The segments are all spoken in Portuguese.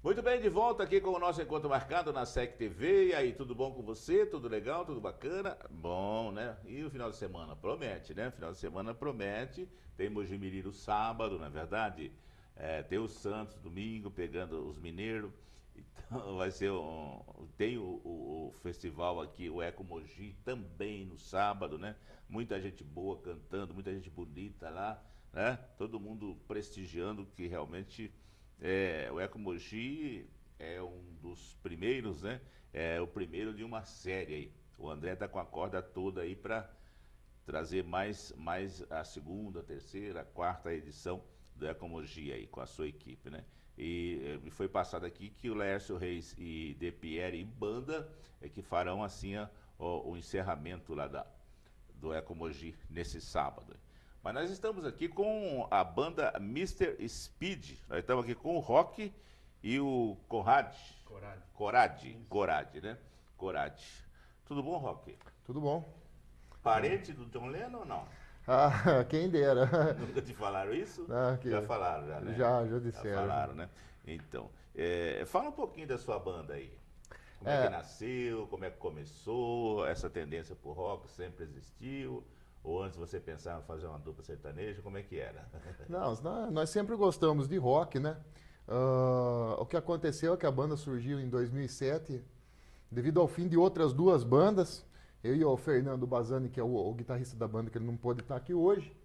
Muito bem, de volta aqui com o nosso encontro marcado na SEC TV. E aí, tudo bom com você? Tudo legal? Tudo bacana? Bom, né? E o final de semana promete, né? Final de semana promete. Tem Mogi Mirim no sábado, na verdade. Tem o Santos domingo, pegando os mineiros. Então vai ser tem o festival aqui, o Eco Mogi, também no sábado, né? Muita gente boa cantando, muita gente bonita lá, né? Todo mundo prestigiando que realmente o Eco Mogi é um dos primeiros, né? É o primeiro de uma série aí. O André tá com a corda toda aí para trazer mais a segunda, a terceira, a quarta edição do Eco Mogi aí com a sua equipe, né? E foi passado aqui que o Laércio Reis e De Pierre e banda que farão assim o encerramento lá do Eco Mogi nesse sábado. Mas nós estamos aqui com a banda Mr. Speed. Nós estamos aqui com o Rock e o Corade, né? Corade. Tudo bom, Rock? Tudo bom? Parente do John Lennon ou não? Ah, quem dera. Nunca te falaram isso? Ah, Já falaram, já, né? já Já disseram. falaram, né? Então, fala um pouquinho da sua banda aí. Como é que É, nasceu, como é que começou, essa tendência pro rock sempre existiu? Ou antes você pensava em fazer uma dupla sertaneja, como é que era? não, nós sempre gostamos de rock, né? O que aconteceu é que a banda surgiu em 2007, devido ao fim de outras duas bandas. Eu e o Fernando Bazani, que é o guitarrista da banda, que ele não pôde estar aqui hoje.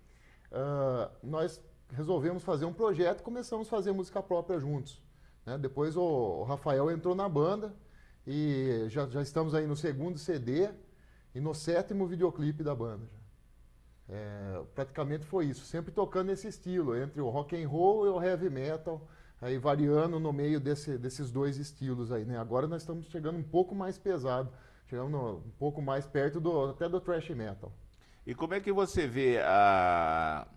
Nós resolvemos fazer um projeto e começamos a fazer música própria juntos, né? Depois o Rafael entrou na banda e já estamos aí no segundo CD e no sétimo videoclipe da banda. Praticamente foi isso, sempre tocando nesse estilo, entre o rock and roll e o heavy metal, aí variando no meio desses dois estilos aí, né? Agora nós estamos chegando um pouco mais pesado, chegando um pouco mais perto até do thrash metal. E como é que você vê a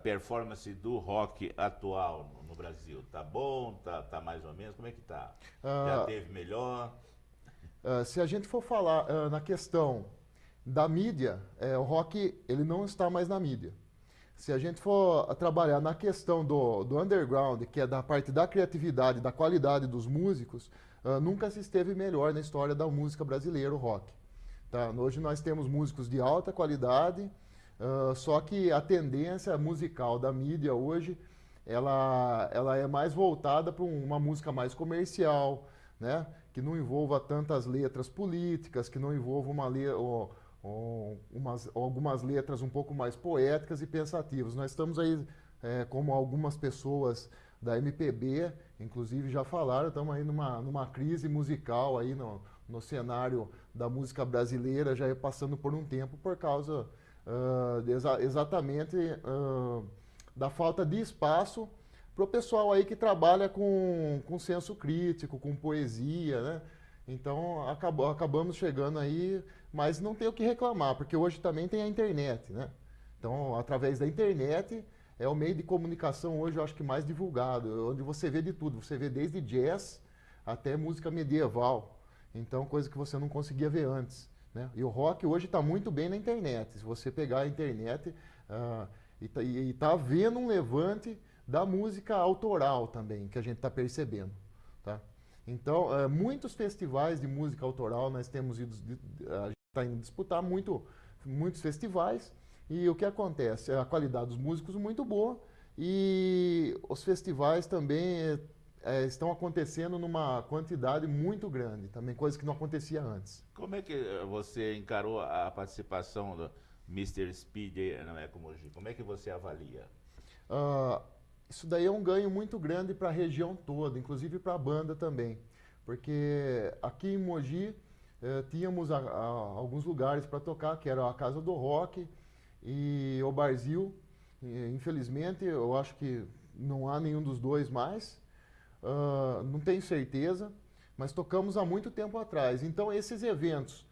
performance do rock atual no Brasil? Tá bom? Tá mais ou menos? Como é que tá? Já Ah, teve melhor? Se a gente for falar na questão da mídia, o rock ele não está mais na mídia. Se a gente for trabalhar na questão do underground, que é da parte da criatividade, da qualidade dos músicos, nunca se esteve melhor na história da música brasileira, o rock. Tá? Hoje nós temos músicos de alta qualidade, só que a tendência musical da mídia hoje, ela é mais voltada para uma música mais comercial, né? Que não envolva tantas letras políticas, que não envolva algumas letras um pouco mais poéticas e pensativas. Nós estamos aí, como algumas pessoas da MPB, inclusive já falaram, estamos aí numa crise musical aí no cenário da música brasileira, já passando por um tempo por causa exatamente da falta de espaço para o pessoal aí que trabalha com senso crítico, com poesia, né? Então acabamos chegando aí, mas não tem o que reclamar, porque hoje também tem a internet, né? Então, através da internet é o meio de comunicação hoje, eu acho que mais divulgado, onde você vê de tudo, você vê desde jazz até música medieval. Então, coisa que você não conseguia ver antes, né? E o rock hoje está muito bem na internet. Se você pegar a internet e tá vendo um levante da música autoral também, que a gente está percebendo, tá? Então, muitos festivais de música autoral nós temos ido, a gente está indo disputar muitos festivais, e o que acontece? A qualidade dos músicos muito boa, e os festivais também estão acontecendo numa quantidade muito grande, também coisa que não acontecia antes. Como é que você encarou a participação do Mr. Speed no Eco Mogi? Como é que você avalia? Ah, Isso daí é um ganho muito grande para a região toda, inclusive para a banda também, porque aqui em Mogi tínhamos alguns lugares para tocar, que era a Casa do Rock e o Barzil. Infelizmente, eu acho que não há nenhum dos dois mais, não tenho certeza, mas tocamos há muito tempo atrás. Então, esses eventos,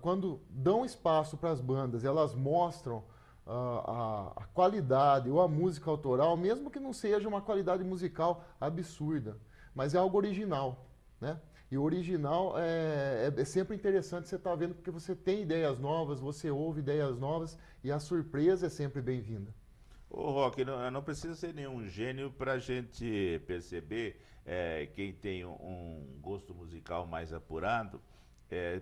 quando dão espaço para as bandas, elas mostram a qualidade ou a música autoral, mesmo que não seja uma qualidade musical absurda, mas é algo original, né? E o original é sempre interessante você estar vendo, porque você tem ideias novas, você ouve ideias novas e a surpresa é sempre bem-vinda. Ô, Rock, não precisa ser nenhum gênio para a gente perceber, quem tem um gosto musical mais apurado,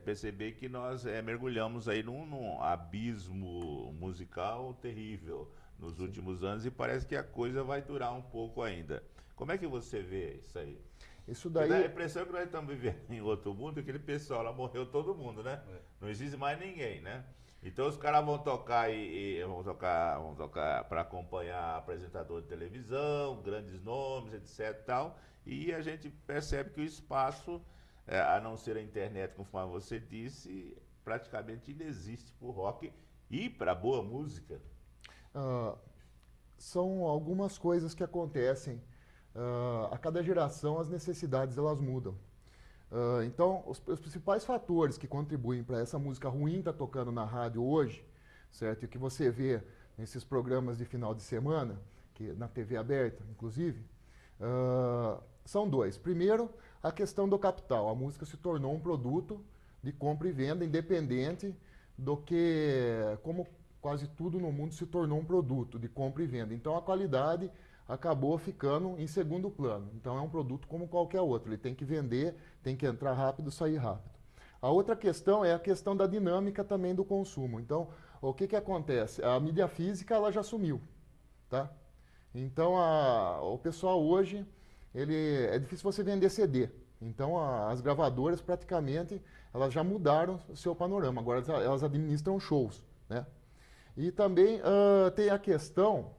perceber que nós mergulhamos aí num abismo musical terrível nos Sim. últimos anos e parece que a coisa vai durar um pouco ainda. Como é que você vê isso aí? Isso Porque dá a daí, impressão que nós estamos vivendo em outro mundo, aquele pessoal lá morreu todo mundo, né? Não existe mais ninguém, né? Então os caras vão tocar e vão tocar para acompanhar apresentador de televisão, grandes nomes, etc, tal, e a gente percebe que o espaço, a não ser a internet, conforme você disse, praticamente inexiste para o rock e para boa música. ah, são algumas coisas que acontecem. A cada geração as necessidades elas mudam. Então, os principais fatores que contribuem para essa música ruim estar tocando na rádio hoje, certo? E o que você vê nesses programas de final de semana, que na TV aberta, inclusive, são dois. Primeiro, a questão do capital. A música se tornou um produto de compra e venda independente do que, como quase tudo no mundo se tornou um produto de compra e venda. Então, a qualidade acabou ficando em segundo plano. Então é um produto como qualquer outro, ele tem que vender, tem que entrar rápido, sair rápido. A outra questão é a questão da dinâmica também do consumo. Então, o que acontece? A mídia física ela já sumiu, tá? Então o pessoal hoje, é difícil você vender CD. Então as gravadoras praticamente elas já mudaram o seu panorama. Agora elas administram shows, né? E também tem a questão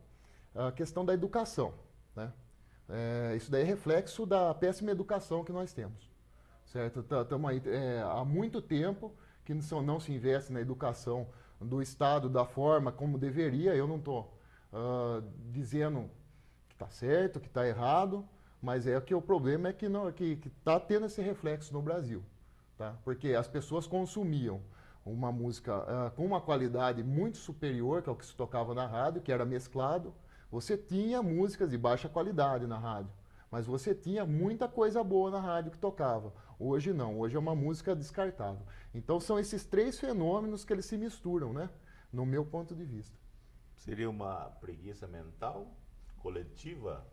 da educação, né? Isso daí é reflexo da péssima educação que nós temos, certo? Estamos aí há muito tempo que não se investe na educação do Estado da forma como deveria. Eu não estou dizendo que está certo, que está errado, mas que o problema é que está tendo esse reflexo no Brasil, tá? Porque as pessoas consumiam uma música com uma qualidade muito superior, que é o que se tocava na rádio, que era mesclado. Você tinha músicas de baixa qualidade na rádio, mas você tinha muita coisa boa na rádio que tocava. Hoje não, hoje é uma música descartável. Então são esses três fenômenos que eles se misturam, né? No meu ponto de vista. Seria uma preguiça mental coletiva?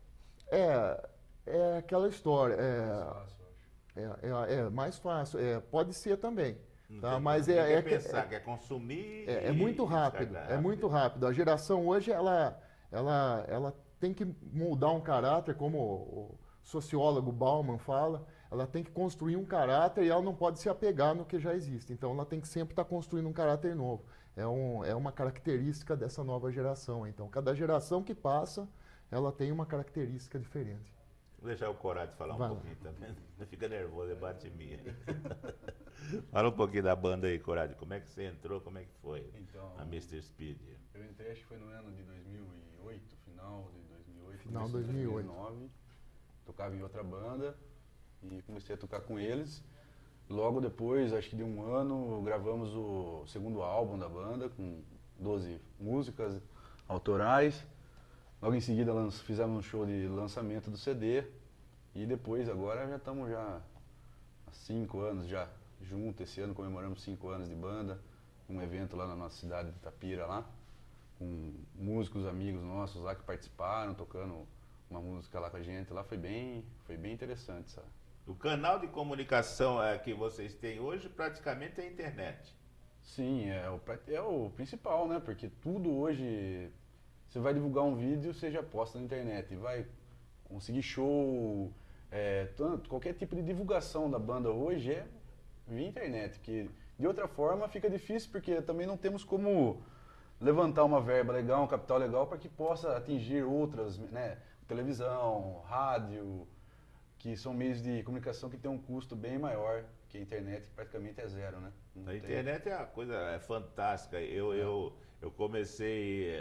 É aquela história. Mais fácil, eu acho. É mais fácil. Pode ser também. Não Tá? tem, Mas ninguém quer pensar, quer consumir é e muito rápido, descartar é muito rápido. A geração hoje, ela tem que moldar um caráter, como o sociólogo Bauman fala, ela tem que construir um caráter e ela não pode se apegar no que já existe. Então ela tem que sempre estar construindo um caráter novo. É uma característica dessa nova geração. Então cada geração que passa, ela tem uma característica diferente. Vou deixar o Corado falar um Vai lá. pouquinho também. Não fica nervoso, é bate minha. Fala um pouquinho da banda aí, Corado. Como é que você entrou? Como é que foi? Então, A Mr. Speed. eu entrei, acho que foi no ano de 2008, final de 2008, Final de começo 2008. 2009. Tocava em outra banda e comecei a tocar com eles. Logo depois, acho que de um ano, gravamos o segundo álbum da banda, com 12 músicas autorais. Logo em seguida fizemos um show de lançamento do CD. E depois, agora já estamos há 5 anos já juntos. Esse ano comemoramos 5 anos de banda. Um evento lá na nossa cidade de Itapira, lá, com músicos amigos nossos lá que participaram, tocando uma música lá com a gente. Lá foi bem interessante, sabe? O canal de comunicação que vocês têm hoje praticamente é a internet. Sim, é o principal, né? Porque tudo hoje, você vai divulgar um vídeo, você já posta na internet. Vai conseguir show, qualquer tipo de divulgação da banda hoje é via internet. Que de outra forma fica difícil, porque também não temos como levantar uma verba legal, um capital legal para que possa atingir outras, né? Televisão, rádio, que são meios de comunicação que tem um custo bem maior que a internet, que praticamente é zero, né? Não A tem. internet é uma coisa fantástica. Eu comecei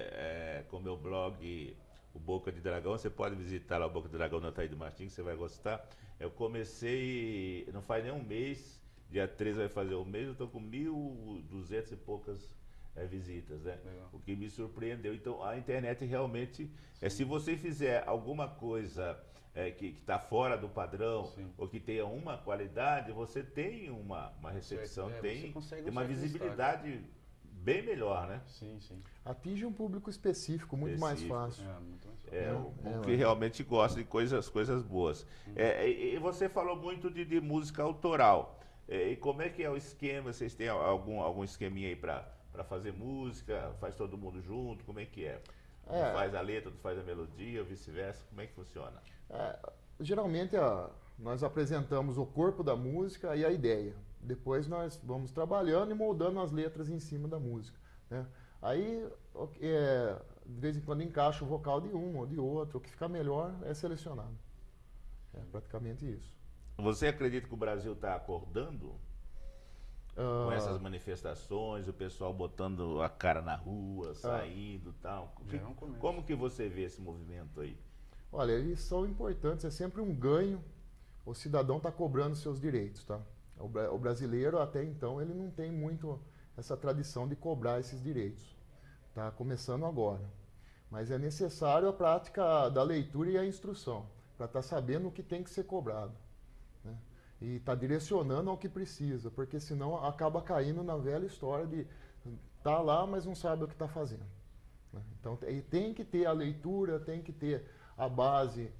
com meu blog, o Boca de Dragão. Você pode visitar lá o Boca de Dragão na Taíde Martins, que você vai gostar. Eu comecei, não faz nem um mês, dia 13 vai fazer um mês, eu estou com 1.200 e poucas visitas, né? Legal. O que me surpreendeu. Então a internet realmente, se você fizer alguma coisa que está fora do padrão, Sim. ou que tenha uma qualidade, você tem uma recepção, Você tem consegue uma um certo visibilidade bem melhor, né? Sim, sim. Atinge um público específico, muito mais fácil. Muito mais fácil. O que realmente gosta de coisas boas. E você falou muito de música autoral. E como é que é o esquema? Vocês têm algum esqueminha aí para fazer música? Faz todo mundo junto? Como é que é? Um faz a letra, outro faz a melodia, ou vice-versa? Como é que funciona? Geralmente nós apresentamos o corpo da música e a ideia. Depois nós vamos trabalhando e moldando as letras em cima da música, né? Aí, de vez em quando encaixa o vocal de um ou de outro, o que ficar melhor é selecionado. É praticamente isso. Você acredita que o Brasil está acordando com essas manifestações, o pessoal botando a cara na rua, saindo e tal? Como que você vê esse movimento aí? Olha, eles são importantes, é sempre um ganho. O cidadão está cobrando seus direitos, tá? O brasileiro, até então, ele não tem muito essa tradição de cobrar esses direitos. Está começando agora. Mas é necessário a prática da leitura e a instrução, para estar sabendo o que tem que ser cobrado, né? E estar direcionando ao que precisa, porque senão acaba caindo na velha história de estar lá, mas não sabe o que está fazendo, né? Então, tem que ter a leitura, tem que ter a base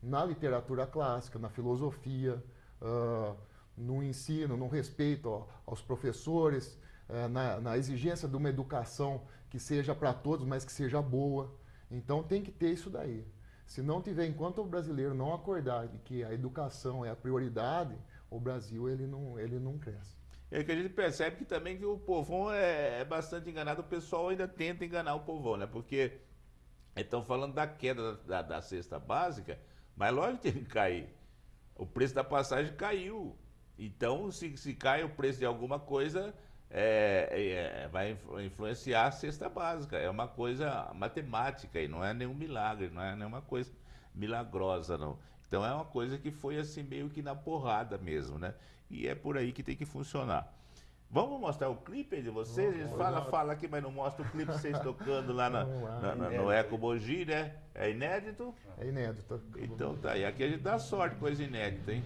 na literatura clássica, na filosofia, no ensino, no respeito aos professores, na exigência de uma educação que seja para todos, mas que seja boa. Então tem que ter isso daí. Se não tiver, enquanto o brasileiro não acordar de que a educação é a prioridade, o Brasil ele não cresce. É que a gente percebe que também que o povão é bastante enganado, o pessoal ainda tenta enganar o povão, né? Porque estão falando da queda da cesta básica, mas lógico que tem que cair. O preço da passagem caiu. Então, se cai o preço de alguma coisa, vai influenciar a cesta básica. É uma coisa matemática e não é nenhum milagre, não é nenhuma coisa milagrosa, não. Então, é uma coisa que foi assim meio que na porrada mesmo, né? E é por aí que tem que funcionar. Vamos mostrar o clipe de vocês? Fala aqui, mas não mostra o clipe de vocês tocando lá no Eco Mogi, né? É inédito? É inédito. Então tá aí. Aqui a gente dá sorte, coisa inédita, hein?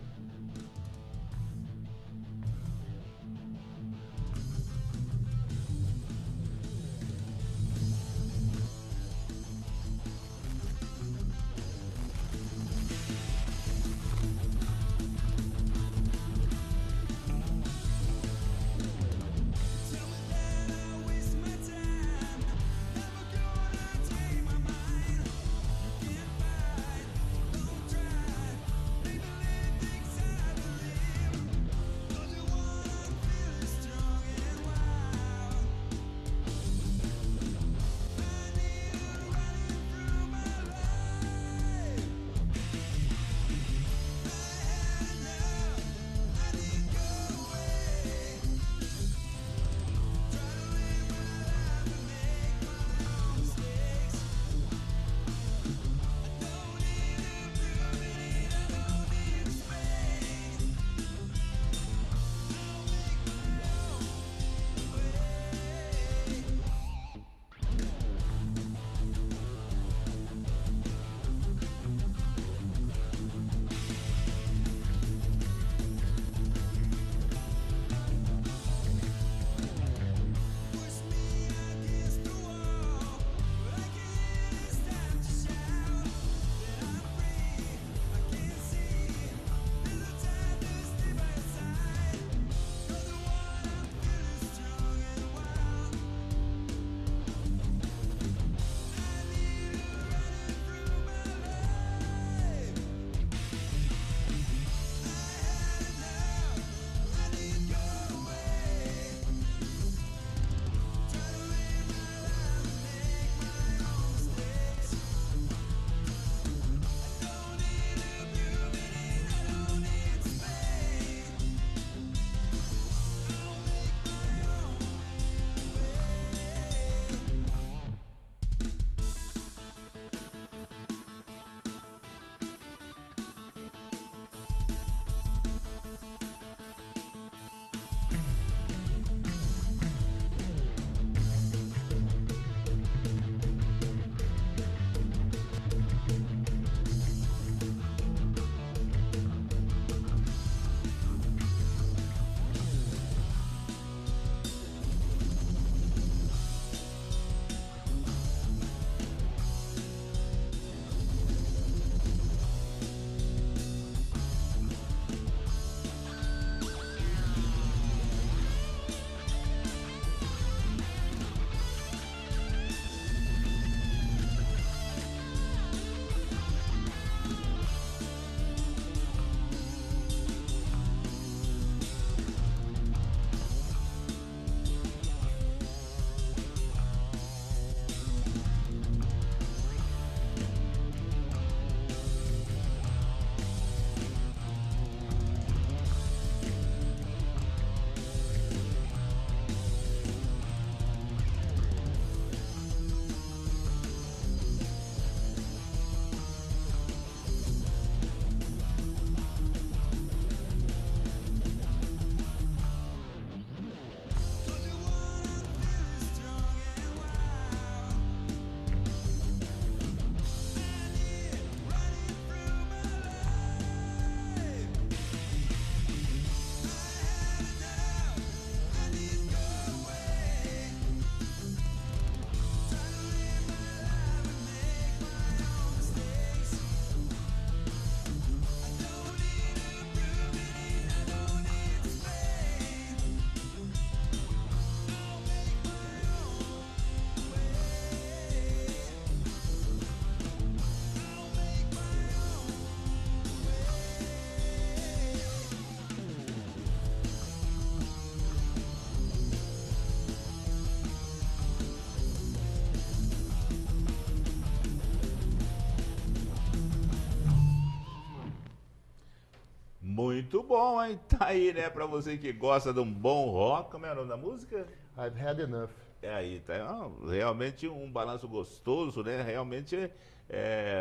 Muito bom, hein? Tá aí, né? Pra você que gosta de um bom rock, como é o nome da música? I've had enough. É aí, tá? Realmente um balanço gostoso, né? Realmente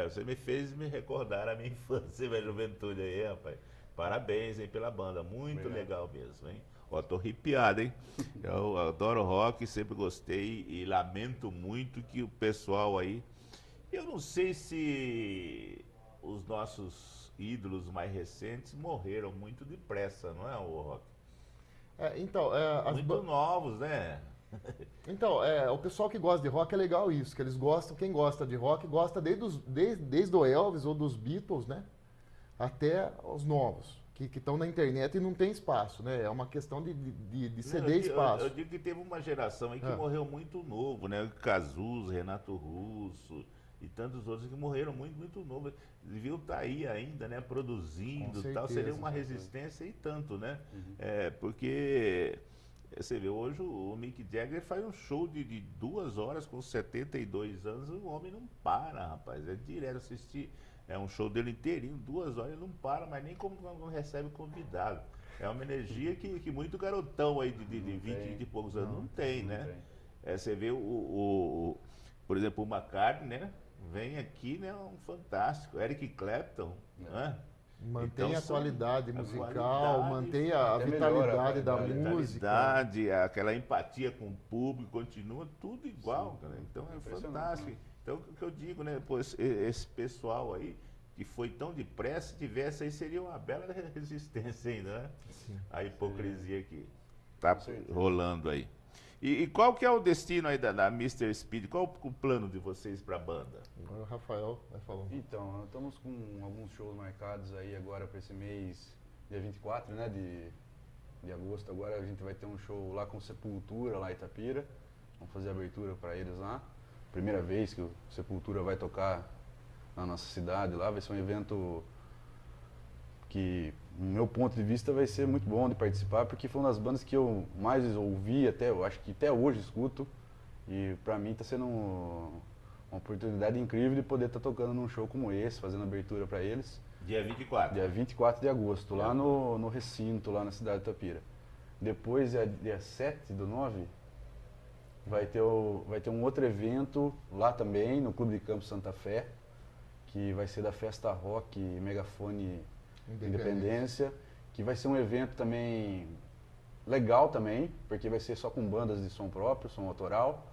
você me fez me recordar a minha infância e minha juventude aí, rapaz. Parabéns, hein, pela banda. Muito Obrigado. legal mesmo, hein? Ó, tô arrepiado, hein? Eu adoro rock, sempre gostei e lamento muito que o pessoal aí. Eu não sei se os nossos ídolos mais recentes morreram muito depressa, não é, o rock? Então, Muito novos, né? o pessoal que gosta de rock é legal isso, que eles gostam, quem gosta de rock gosta desde o Elvis ou dos Beatles, né? Até os novos, que estão na internet e não tem espaço, né? É uma questão de ceder espaço. Eu digo que teve uma geração aí que morreu muito novo, né? Cazuza, Renato Russo e tantos outros que morreram muito, muito novo. Deviam estar aí ainda, né? Produzindo e tal. Seria uma resistência e tanto, né? Porque você vê, hoje o Mick Jagger faz um show de 2 horas com 72 anos, o homem não para, rapaz. É direto assistir. É um show dele inteirinho, 2 horas, ele não para, mas nem como não recebe convidado. É uma energia que muito garotão aí de 20 e poucos anos não tem, né? Você vê por exemplo, o McCartney, né? Vem aqui, né? Um fantástico. Eric Clapton, né? Mantém Então, a qualidade a musical, qualidade, mantém a vitalidade da música. Aquela empatia com o público, continua tudo igual, cara. Então é fantástico. Né? Então o que eu digo, né? Pô, esse pessoal aí, que foi tão depressa, se tivesse aí, seria uma bela resistência ainda, né? Sim. A hipocrisia que tá rolando aí. E qual que é o destino aí da Mr. Speed? Qual o plano de vocês pra banda? Agora o Rafael vai falar. Então, nós estamos com alguns shows marcados aí agora para esse mês, dia 24, né, de agosto. Agora a gente vai ter um show lá com Sepultura, lá em Itapira. Vamos fazer a abertura para eles lá. Primeira vez que o Sepultura vai tocar na nossa cidade lá. Vai ser um evento que, no meu ponto de vista, vai ser muito bom de participar, porque foi uma das bandas que eu mais ouvi, eu acho que até hoje escuto. E para mim está sendo uma oportunidade incrível de poder estar tocando num show como esse, fazendo abertura para eles. Dia 24. Dia 24 de agosto, lá no recinto, lá na cidade de Itapira. Depois, dia 7/9, vai ter um outro evento lá também, no Clube de Campo Santa Fé, que vai ser da Festa Rock Megafone Independência, que vai ser um evento também legal também, porque vai ser só com bandas de som próprio, som autoral,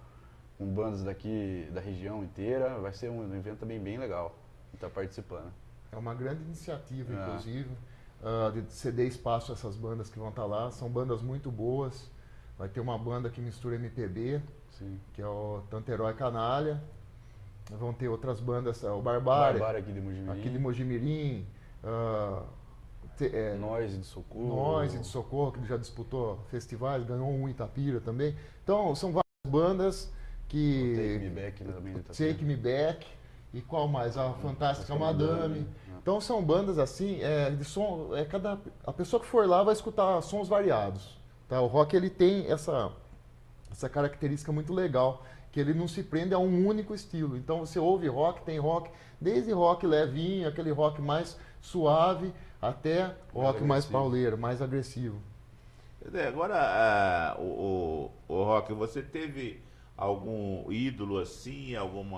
com bandas daqui da região inteira. Vai ser um evento também bem legal de estar participando. É uma grande iniciativa, inclusive, de ceder espaço a essas bandas que vão estar lá. São bandas muito boas. Vai ter uma banda que mistura MPB, Sim. que é o Tanto Herói Canalha. Vão ter outras bandas, o Barbárie, aqui de Mojimirim. Aqui de Mojimirim. Noise de Socorro. Noise de Socorro, que já disputou festivais, ganhou um em Itapira também. Então, são várias bandas que... Take Me Back também. Take Me Back. E qual mais? A Fantástica Madame. Então são bandas assim, de som, a pessoa que for lá vai escutar sons variados. Tá? O rock ele tem essa característica muito legal, que ele não se prende a um único estilo. Então você ouve rock, tem rock, desde rock levinho, aquele rock mais suave, até rock mais pauleiro, mais agressivo. Agora, o Rock, você teve algum ídolo assim, algum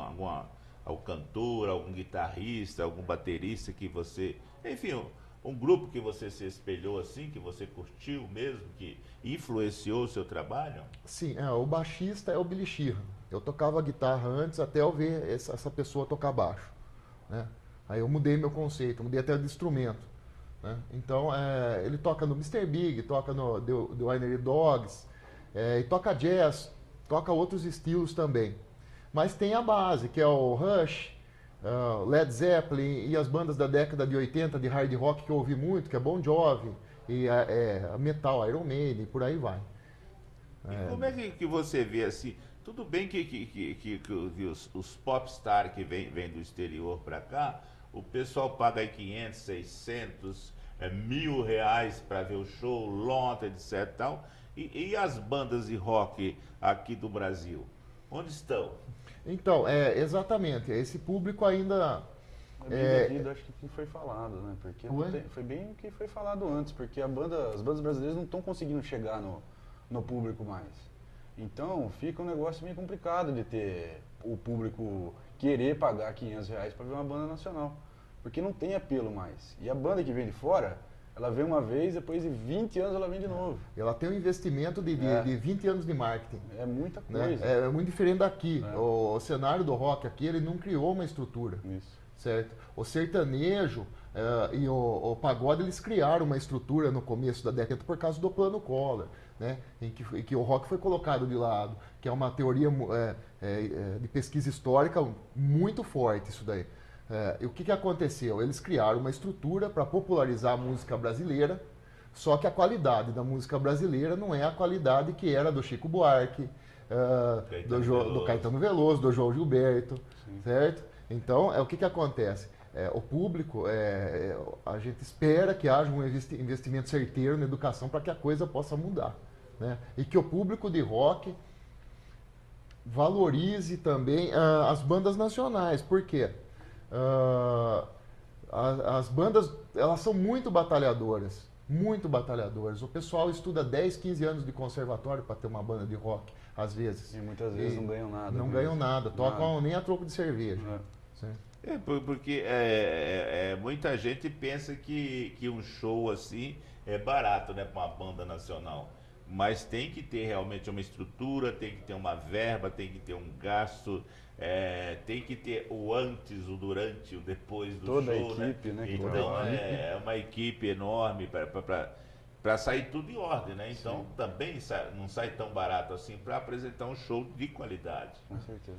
cantor, algum guitarrista, algum baterista que você... Enfim, um grupo que você se espelhou assim, que você curtiu mesmo, que influenciou o seu trabalho? Sim, o baixista é o Billy Sheehan. Eu tocava guitarra antes até eu ver essa pessoa tocar baixo, né? Aí eu mudei meu conceito, mudei até de instrumento, né? Então, ele toca no Mr. Big, toca no The Winery Dogs, e toca jazz, toca outros estilos também. Mas tem a base, que é o Rush, Led Zeppelin e as bandas da década de 80 de hard rock que eu ouvi muito, que é Bon Jovi, e a metal, Iron Maiden, e por aí vai. E como é que você vê assim? Tudo bem que os popstars que vêm do exterior para cá, o pessoal paga aí 500, 600, R$ 1.000 para ver o show, lota, etc. Tal. E as bandas de rock aqui do Brasil? Onde estão? Então, exatamente. Esse público ainda É bem devido, acho que o que foi falado, né? Porque foi bem o que foi falado antes, porque as bandas brasileiras não estão conseguindo chegar no público mais. Então fica um negócio meio complicado de ter o público querer pagar R$ 500 para ver uma banda nacional, porque não tem apelo mais. E a banda que vem de fora, ela vem uma vez, depois de 20 anos ela vem de novo. Ela tem um investimento de 20 anos de marketing. É muita Né? coisa. É muito diferente daqui. O cenário do rock aqui, ele não criou uma estrutura. Isso. Certo? O sertanejo e o pagode, eles criaram uma estrutura no começo da década por causa do Plano Collor, né? em que o rock foi colocado de lado, que é uma teoria de pesquisa histórica muito forte isso daí. E o que aconteceu? Eles criaram uma estrutura para popularizar a música brasileira, só que a qualidade da música brasileira não é a qualidade que era do Chico Buarque, do Caetano Veloso, do João Gilberto, certo? Então, o que acontece? O público, a gente espera que haja um investimento certeiro na educação para que a coisa possa mudar. Né? E que o público de rock valorize também as bandas nacionais. Por quê? As bandas, elas são muito batalhadoras. Muito batalhadoras. O pessoal estuda 10, 15 anos de conservatório para ter uma banda de rock, às vezes. E muitas vezes não ganham nada. Não ganham nada, tocam nem a troco de cerveja. Porque muita gente pensa que um show assim é barato, né, para uma banda nacional. Mas tem que ter realmente uma estrutura, tem que ter uma verba, tem que ter um gasto, tem que ter o antes, o durante, o depois do toda show. Toda a equipe, né? Então é uma equipe enorme para sair tudo em ordem, né? Então também não sai tão barato assim para apresentar um show de qualidade. Com certeza.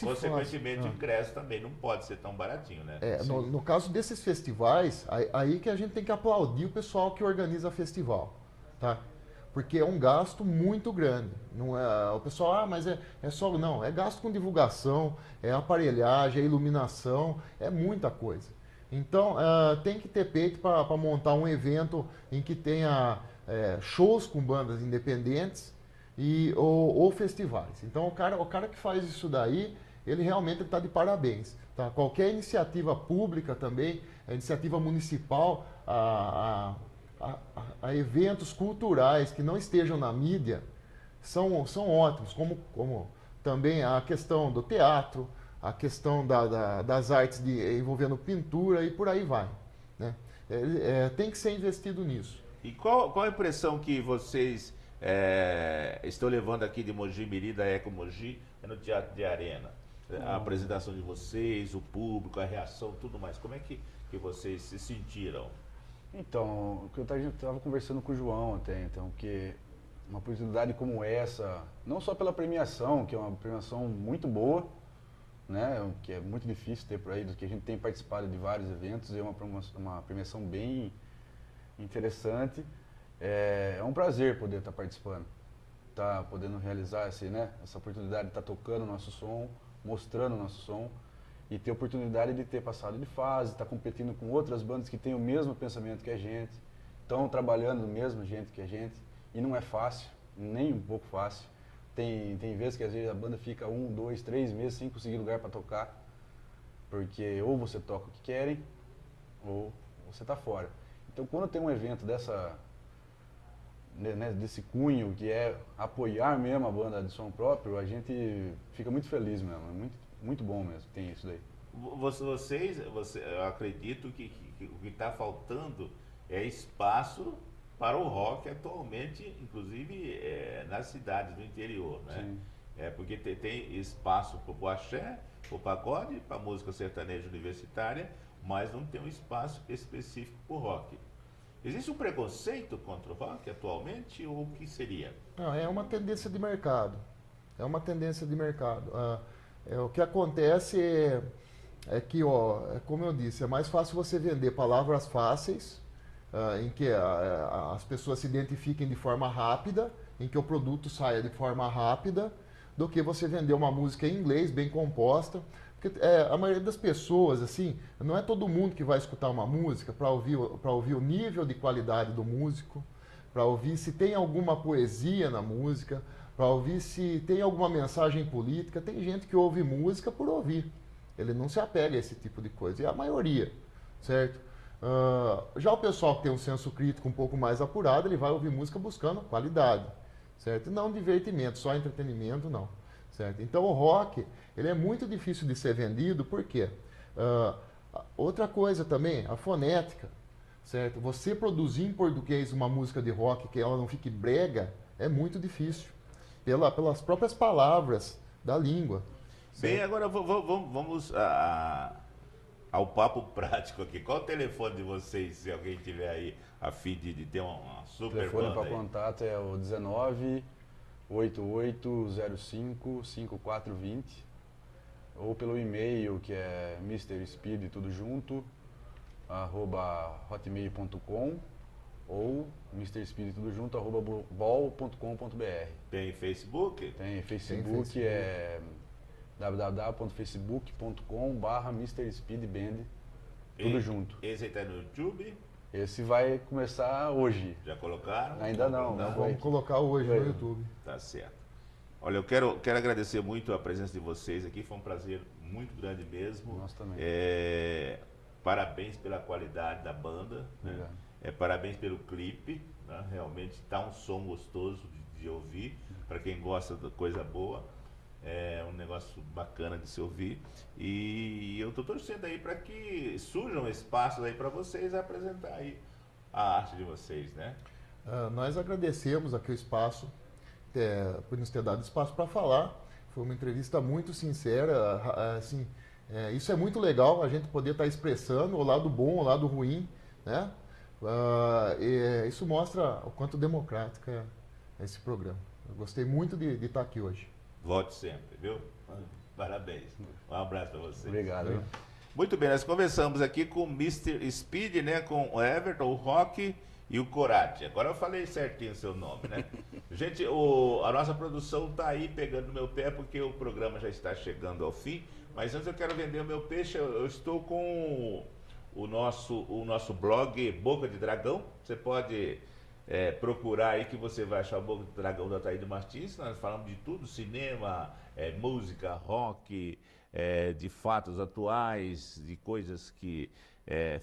Consequentemente, o ingresso também não pode ser tão baratinho, né? No caso desses festivais, aí que a gente tem que aplaudir o pessoal que organiza festival, tá? Porque é um gasto muito grande. Não é, o pessoal, mas é só... Não, é gasto com divulgação, é aparelhagem, é iluminação, é muita coisa. Então, tem que ter peito para montar um evento em que tenha shows com bandas independentes ou festivais. Então, o cara que faz isso daí, ele realmente está de parabéns. Tá? Qualquer iniciativa pública também, a iniciativa municipal, a eventos culturais que não estejam na mídia, são ótimos, como também a questão do teatro, a questão das artes envolvendo pintura e por aí vai. Né? Tem que ser investido nisso. E qual a impressão que vocês estão levando aqui de Mogi Mirim, da Eco Mogi, no Teatro de Arena? A apresentação de vocês, o público, a reação, tudo mais. Como é que vocês se sentiram? Então, eu estava conversando com o João até, então, que uma oportunidade como essa, não só pela premiação, que é uma premiação muito boa, né, que é muito difícil ter por aí, do que a gente tem participado de vários eventos, é uma premiação bem interessante. É um prazer poder estar participando, estar podendo realizar essa oportunidade de estar tocando o nosso som, mostrando o nosso som, e ter a oportunidade de ter passado de fase, estar competindo com outras bandas que têm o mesmo pensamento que a gente, estão trabalhando do mesmo jeito que a gente, e não é fácil, nem um pouco fácil. Tem vezes que às vezes a banda fica 1, 2, 3 meses sem conseguir lugar para tocar, porque ou você toca o que querem, ou você está fora. Então, quando tem um evento desse cunho, que é apoiar mesmo a banda de som próprio, a gente fica muito feliz mesmo, é muito bom mesmo, tem isso daí. Eu acredito que o que está faltando é espaço para o rock atualmente, inclusive nas cidades do interior, né? Sim. Porque tem espaço para o axé, para o pagode, para a música sertaneja universitária, mas não tem um espaço específico para o rock. Existe um preconceito contra o rock atualmente, ou o que seria? Não, é uma tendência de mercado. É uma tendência de mercado. O que acontece é que, como eu disse, é mais fácil você vender palavras fáceis, em que as pessoas se identifiquem de forma rápida, em que o produto saia de forma rápida, do que você vender uma música em inglês, bem composta. Porque a maioria das pessoas, assim, não é todo mundo que vai escutar uma música para ouvir o nível de qualidade do músico, para ouvir se tem alguma poesia na música, para ouvir se tem alguma mensagem política. Tem gente que ouve música por ouvir. ele não se apega a esse tipo de coisa, e a maioria, certo? Já o pessoal que tem um senso crítico um pouco mais apurado, ele vai ouvir música buscando qualidade, certo? E não divertimento, só entretenimento, não, certo? Então o rock, ele é muito difícil de ser vendido, por quê? Outra coisa também, a fonética, certo? Você produzir em português uma música de rock que ela não fique brega, é muito difícil, pelas próprias palavras da língua. Bem, Certo? agora vamos ao papo prático aqui. Qual o telefone de vocês, se alguém tiver aí a fim de ter uma O super telefone banda para aí? contato é o 19 8805 5420 ou pelo e-mail que é mrspeed tudo junto @hotmail.com ou mrspeed tudo junto @bol.com.br. Tem Facebook? Tem Facebook, Facebook. é www.facebook.com/mrspeedband tudo junto. Esse aí tá no YouTube? Esse vai começar hoje. Já colocaram? Ainda não, Tá, não Vamos colocar hoje no YouTube. tá certo. Olha, eu quero agradecer muito a presença de vocês aqui. Foi um prazer muito grande mesmo. Nós também. Parabéns pela qualidade da banda. Né? Obrigado. Parabéns pelo clipe. Né? Realmente está um som gostoso de ouvir. Para quem gosta da coisa boa. É um negócio bacana de se ouvir. E eu estou torcendo aí para que surjam espaços aí para vocês apresentar aí a arte de vocês, né? Nós agradecemos aqui o espaço, por nos ter dado espaço para falar. Foi uma entrevista muito sincera. Assim, isso é muito legal, a gente poder estar expressando o lado bom, o lado ruim, né? Isso mostra o quanto democrático é esse programa. Eu gostei muito de estar aqui hoje. Volte sempre, viu? Parabéns. Um abraço para você. Obrigado. Muito bem, nós conversamos aqui com o Mr. Speed, né? Com o Everton, o Rock e o Corati. Agora eu falei certinho o seu nome, né? Gente, a nossa produção tá aí pegando no meu pé porque o programa já está chegando ao fim. Mas antes eu quero vender o meu peixe. Eu estou com o nosso blog Boca de Dragão. Você pode procurar aí que você vai achar o Boca de Dragão da Ataíde Martins. Nós falamos de tudo, cinema, música, rock, de fatos atuais, de coisas que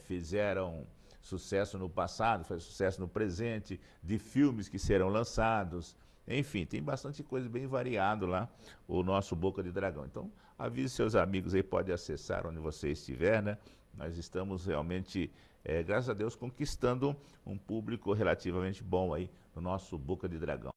fizeram sucesso no passado, faz sucesso no presente, de filmes que serão lançados. Enfim, tem bastante coisa bem variado lá, o nosso Boca de Dragão. Então, avise seus amigos aí, pode acessar onde você estiver, né? Nós estamos realmente, graças a Deus, conquistando um público relativamente bom aí no nosso Boca de Dragão.